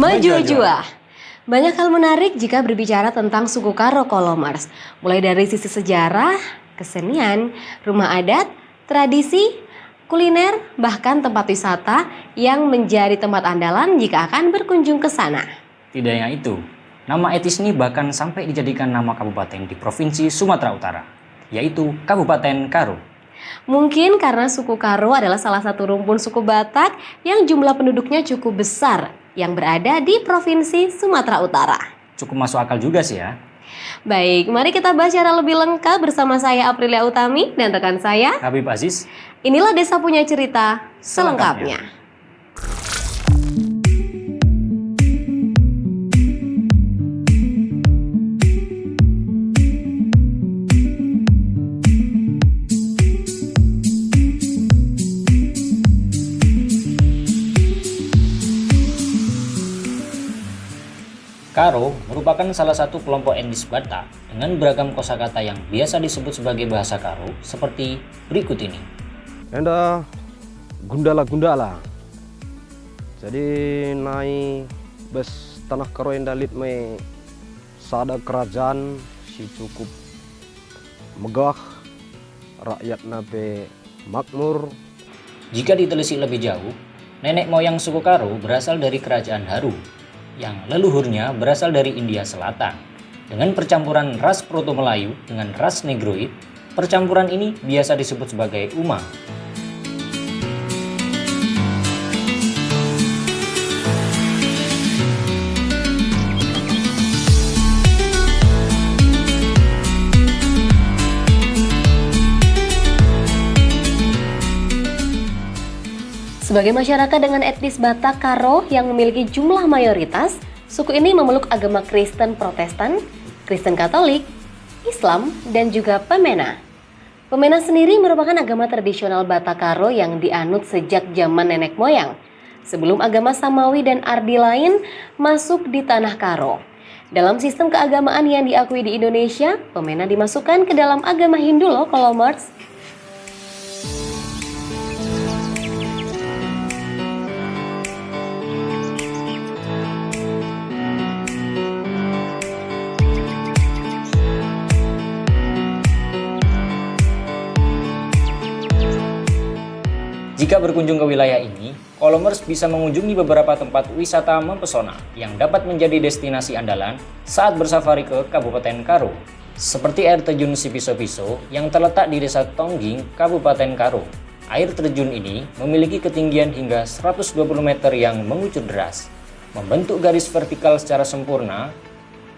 Maju Jua. Banyak hal menarik jika berbicara tentang suku Karo Kolomers. Mulai dari sisi sejarah, kesenian, rumah adat, tradisi, kuliner, bahkan tempat wisata yang menjadi tempat andalan jika akan berkunjung ke sana. Tidak hanya itu, nama etnis ini bahkan sampai dijadikan nama kabupaten di Provinsi Sumatera Utara, yaitu Kabupaten Karo. Mungkin karena suku Karo adalah salah satu rumpun suku Batak yang jumlah penduduknya cukup besar yang berada di Provinsi Sumatera Utara. Cukup masuk akal juga sih ya. Baik, mari kita bahas secara lebih lengkap bersama saya Aprilia Utami dan rekan saya Habib Aziz. Inilah Desa Punya Cerita selengkapnya. Karo merupakan salah satu kelompok etnis Batak dengan beragam kosakata yang biasa disebut sebagai bahasa Karo seperti berikut ini. Enda gundala. Jadi naik bes tanah Karo enda lit me sada kerajaan si cukup megah, rakyat nabe makmur. Jika ditelisik lebih jauh, nenek moyang suku Karo berasal dari kerajaan Haru yang leluhurnya berasal dari India Selatan. Dengan percampuran ras Proto-Melayu dengan ras Negroid, percampuran ini biasa disebut sebagai Umang. Sebagai masyarakat dengan etnis Batak Karo yang memiliki jumlah mayoritas, suku ini memeluk agama Kristen Protestan, Kristen Katolik, Islam, dan juga Pemena. Pemena sendiri merupakan agama tradisional Batak Karo yang dianut sejak zaman nenek moyang, sebelum agama Samawi dan Ardi lain masuk di tanah Karo. Dalam sistem keagamaan yang diakui di Indonesia, Pemena dimasukkan ke dalam agama Hindu loh, Kolomers. Jika berkunjung ke wilayah ini, Kolomers bisa mengunjungi beberapa tempat wisata mempesona yang dapat menjadi destinasi andalan saat bersafari ke Kabupaten Karo. Seperti air terjun Sipiso-Piso yang terletak di Desa Tongging, Kabupaten Karo. Air terjun ini memiliki ketinggian hingga 120 meter yang mengucur deras. Membentuk garis vertikal secara sempurna,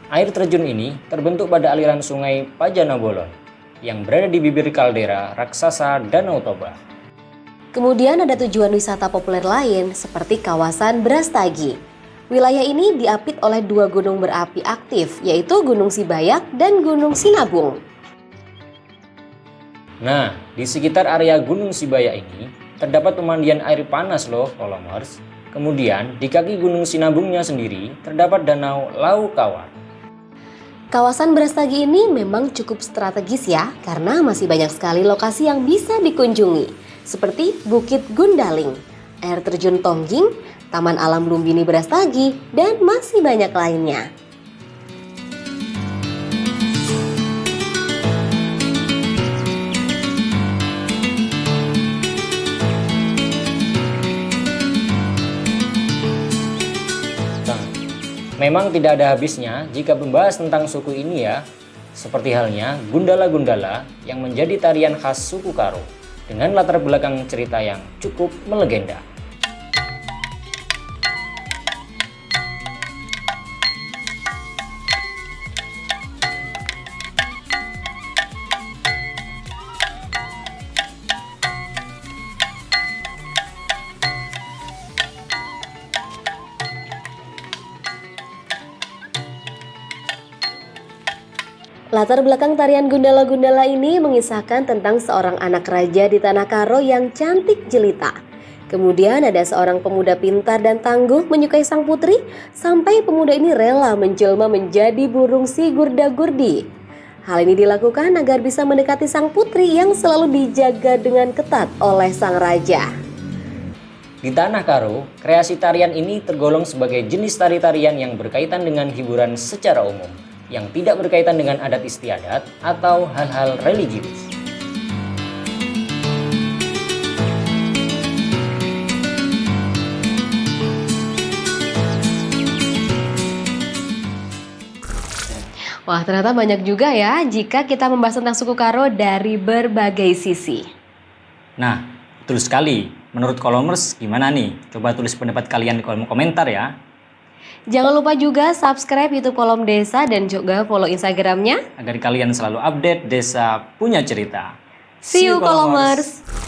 air terjun ini terbentuk pada aliran sungai Pajana Bolon yang berada di bibir kaldera raksasa Danau Toba. Kemudian ada tujuan wisata populer lain seperti kawasan Brastagi. Wilayah ini diapit oleh dua gunung berapi aktif, yaitu Gunung Sibayak dan Gunung Sinabung. Nah, di sekitar area Gunung Sibayak ini terdapat pemandian air panas loh, Kolomers. Kemudian di kaki Gunung Sinabungnya sendiri terdapat Danau Laukawat. Kawasan Brastagi ini memang cukup strategis ya, karena masih banyak sekali lokasi yang bisa dikunjungi. Seperti Bukit Gundaling, air terjun Tongging, Taman Alam Lumbini Brastagi, dan masih banyak lainnya. Nah, memang tidak ada habisnya jika membahas tentang suku ini ya, seperti halnya Gundala-Gundala yang menjadi tarian khas suku Karo, dengan latar belakang cerita yang cukup melegenda. Latar belakang tarian Gundala-Gundala ini mengisahkan tentang seorang anak raja di tanah Karo yang cantik jelita. Kemudian ada seorang pemuda pintar dan tangguh menyukai sang putri, sampai pemuda ini rela menjelma menjadi burung si Gurda-Gurdi. Hal ini dilakukan agar bisa mendekati sang putri yang selalu dijaga dengan ketat oleh sang raja. Di Tanah Karo, kreasi tarian ini tergolong sebagai jenis tari-tarian yang berkaitan dengan hiburan secara umum, yang tidak berkaitan dengan adat istiadat atau hal-hal religius. Wah, ternyata banyak juga ya jika kita membahas tentang suku Karo dari berbagai sisi. Nah, betul sekali. Menurut Kolomers gimana nih? Coba tulis pendapat kalian di kolom komentar ya. Jangan lupa juga subscribe YouTube Kolom Desa dan juga follow Instagramnya. Agar kalian selalu update Desa Punya Cerita. See you Kolomers!